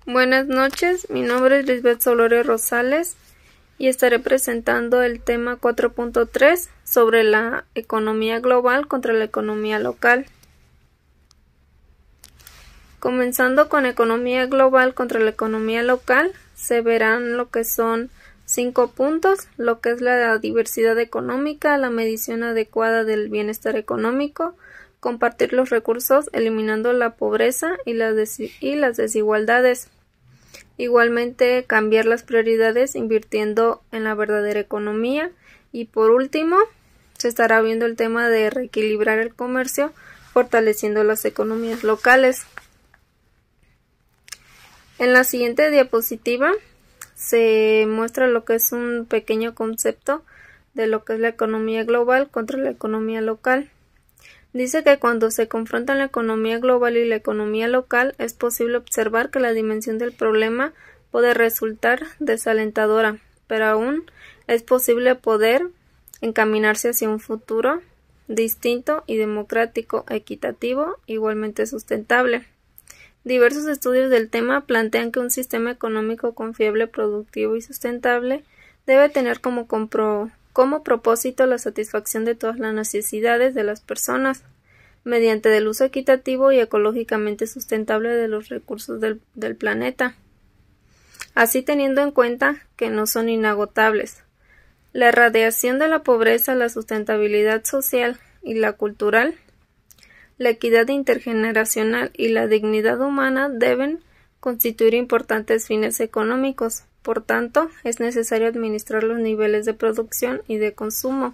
Buenas noches, mi nombre es Lisbeth Solorio Rosales y estaré presentando el tema 4.3 sobre la economía global contra la economía local. Comenzando con economía global contra la economía local, se verán lo que son 5 puntos, lo que es la diversidad económica, la medición adecuada del bienestar económico, compartir los recursos eliminando la pobreza y las desigualdades. Igualmente, cambiar las prioridades invirtiendo en la verdadera economía. Y por último, se estará viendo el tema de reequilibrar el comercio, fortaleciendo las economías locales. En la siguiente diapositiva se muestra lo que es un pequeño concepto de lo que es la economía global contra la economía local. Dice que cuando se confrontan la economía global y la economía local, es posible observar que la dimensión del problema puede resultar desalentadora, pero aún es posible poder encaminarse hacia un futuro distinto y democrático, equitativo, igualmente sustentable. Diversos estudios del tema plantean que un sistema económico confiable, productivo y sustentable debe tener como propósito la satisfacción de todas las necesidades de las personas, mediante el uso equitativo y ecológicamente sustentable de los recursos del planeta, así teniendo en cuenta que no son inagotables. La erradicación de la pobreza, la sustentabilidad social y la cultural, la equidad intergeneracional y la dignidad humana deben constituir importantes fines económicos. Por tanto, es necesario administrar los niveles de producción y de consumo,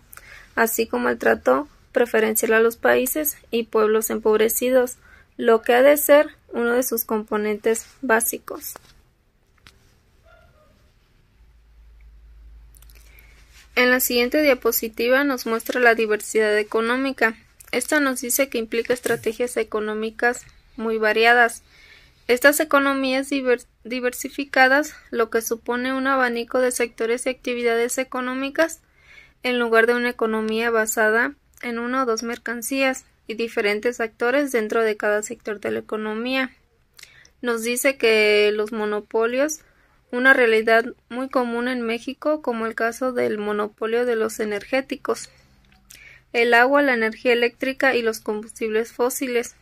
así como el trato preferencial a los países y pueblos empobrecidos, lo que ha de ser uno de sus componentes básicos. En la siguiente diapositiva nos muestra la diversidad económica. Esta nos dice que implica estrategias económicas muy variadas. Estas economías diversificadas, lo que supone un abanico de sectores y actividades económicas, en lugar de una economía basada en una o dos mercancías y diferentes actores dentro de cada sector de la economía. Nos dice que los monopolios, una realidad muy común en México, como el caso del monopolio de los energéticos, el agua, la energía eléctrica y los combustibles fósiles,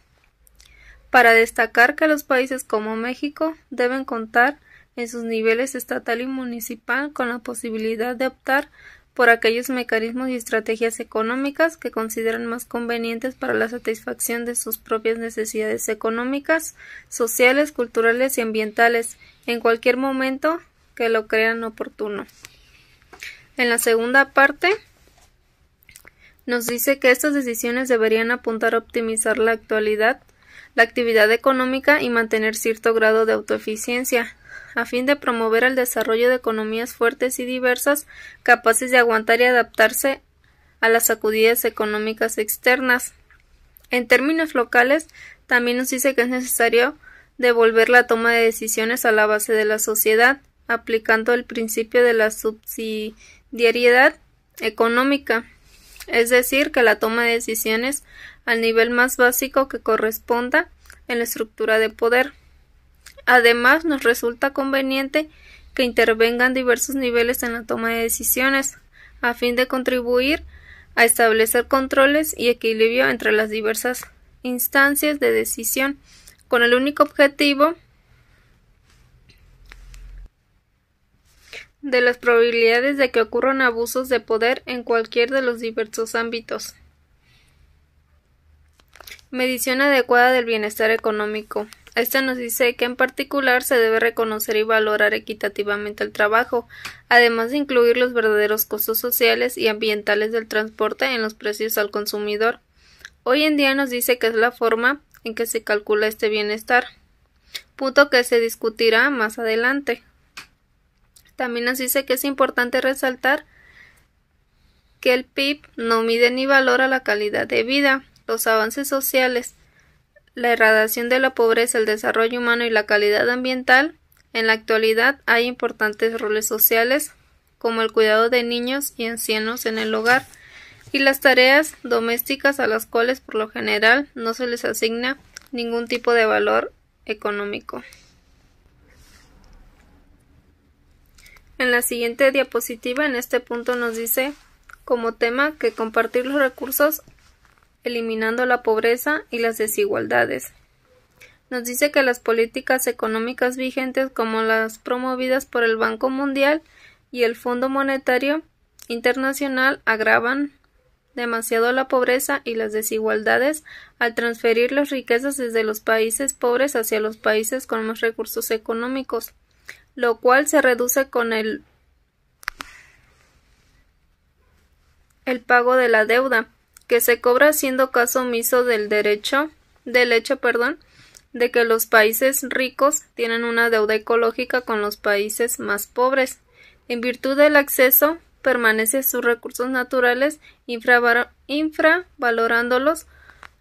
para destacar que los países como México deben contar en sus niveles estatal y municipal con la posibilidad de optar por aquellos mecanismos y estrategias económicas que consideran más convenientes para la satisfacción de sus propias necesidades económicas, sociales, culturales y ambientales, en cualquier momento que lo crean oportuno. En la segunda parte, nos dice que estas decisiones deberían apuntar a optimizar la actividad económica y mantener cierto grado de autoeficiencia, a fin de promover el desarrollo de economías fuertes y diversas, capaces de aguantar y adaptarse a las sacudidas económicas externas. En términos locales, también nos dice que es necesario devolver la toma de decisiones a la base de la sociedad, aplicando el principio de la subsidiariedad económica, es decir, que la toma de decisiones al nivel más básico que corresponda en la estructura de poder. Además, nos resulta conveniente que intervengan diversos niveles en la toma de decisiones, a fin de contribuir a establecer controles y equilibrio entre las diversas instancias de decisión, con el único objetivo de las probabilidades de que ocurran abusos de poder en cualquier de los diversos ámbitos. Medición adecuada del bienestar económico. Esta nos dice que en particular se debe reconocer y valorar equitativamente el trabajo, además de incluir los verdaderos costos sociales y ambientales del transporte en los precios al consumidor. Hoy en día nos dice que es la forma en que se calcula este bienestar, punto que se discutirá más adelante. También nos dice que es importante resaltar que el PIB no mide ni valora la calidad de vida, los avances sociales, la erradicación de la pobreza, el desarrollo humano y la calidad ambiental. En la actualidad hay importantes roles sociales, como el cuidado de niños y ancianos en el hogar, y las tareas domésticas a las cuales por lo general no se les asigna ningún tipo de valor económico. En la siguiente diapositiva, en este punto nos dice como tema que compartir los recursos eliminando la pobreza y las desigualdades. Nos dice que las políticas económicas vigentes, como las promovidas por el Banco Mundial y el Fondo Monetario Internacional, agravan demasiado la pobreza y las desigualdades al transferir las riquezas desde los países pobres hacia los países con más recursos económicos, lo cual se reduce con el pago de la deuda, que se cobra haciendo caso omiso del hecho de que los países ricos tienen una deuda ecológica con los países más pobres. En virtud del acceso, permanece sus recursos naturales infravalorándolos,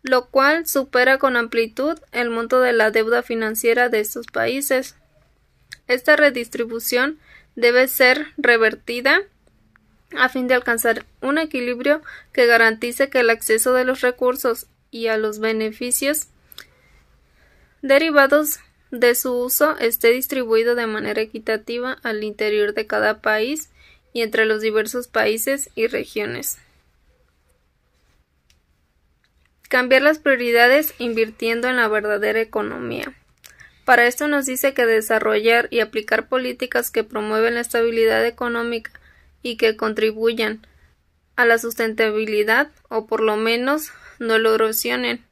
lo cual supera con amplitud el monto de la deuda financiera de estos países. Esta redistribución debe ser revertida a fin de alcanzar un equilibrio que garantice que el acceso de los recursos y a los beneficios derivados de su uso esté distribuido de manera equitativa al interior de cada país y entre los diversos países y regiones. Cambiar las prioridades invirtiendo en la verdadera economía. Para esto nos dice que desarrollar y aplicar políticas que promueven la estabilidad económica y que contribuyan a la sustentabilidad, o por lo menos no lo erosionen,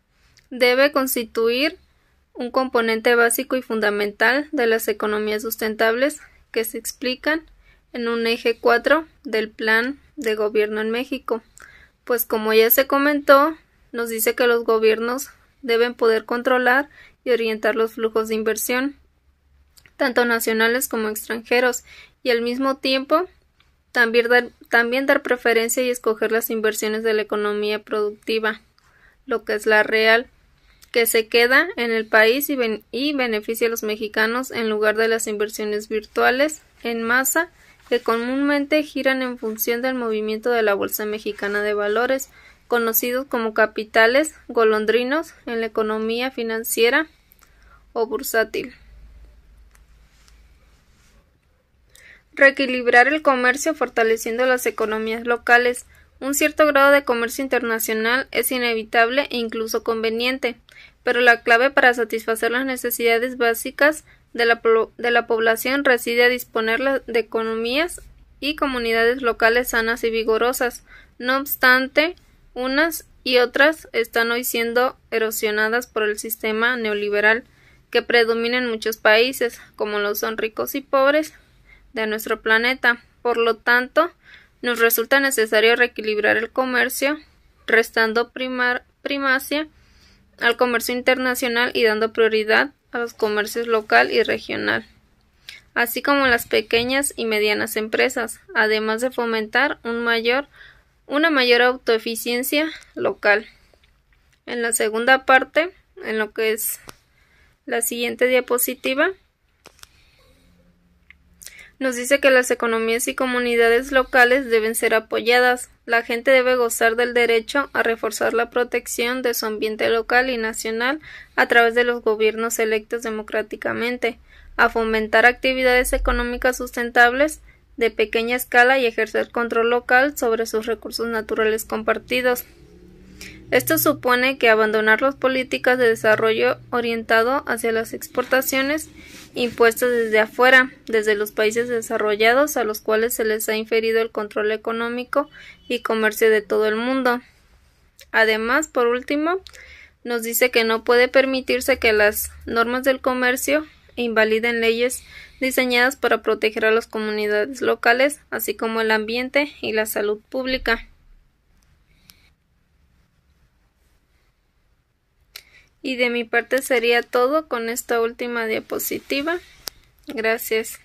debe constituir un componente básico y fundamental de las economías sustentables que se explican en un eje 4 del Plan de Gobierno en México, pues como ya se comentó, nos dice que los gobiernos deben poder controlar y orientar los flujos de inversión, tanto nacionales como extranjeros, y al mismo tiempo también dar preferencia y escoger las inversiones de la economía productiva, lo que es la real, que se queda en el país y beneficia a los mexicanos en lugar de las inversiones virtuales en masa que comúnmente giran en función del movimiento de la Bolsa Mexicana de Valores, conocidos como capitales golondrinos en la economía financiera o bursátil. Reequilibrar el comercio fortaleciendo las economías locales. Un cierto grado de comercio internacional es inevitable e incluso conveniente, pero la clave para satisfacer las necesidades básicas de la población reside a disponer de economías y comunidades locales sanas y vigorosas. No obstante, unas y otras están hoy siendo erosionadas por el sistema neoliberal que predomina en muchos países, como lo son ricos y pobres de nuestro planeta. Por lo tanto, nos resulta necesario reequilibrar el comercio, restando primacia al comercio internacional y dando prioridad a los comercios local y regional, así como las pequeñas y medianas empresas, además de fomentar una mayor autoeficiencia local. En la segunda parte, en lo que es la siguiente diapositiva, nos dice que las economías y comunidades locales deben ser apoyadas. La gente debe gozar del derecho a reforzar la protección de su ambiente local y nacional a través de los gobiernos electos democráticamente, a fomentar actividades económicas sustentables de pequeña escala y ejercer control local sobre sus recursos naturales compartidos. Esto supone que abandonar las políticas de desarrollo orientado hacia las exportaciones impuestas desde afuera, desde los países desarrollados a los cuales se les ha inferido el control económico y comercio de todo el mundo. Además, por último, nos dice que no puede permitirse que las normas del comercio invaliden leyes diseñadas para proteger a las comunidades locales, así como el ambiente y la salud pública. Y de mi parte sería todo con esta última diapositiva. Gracias.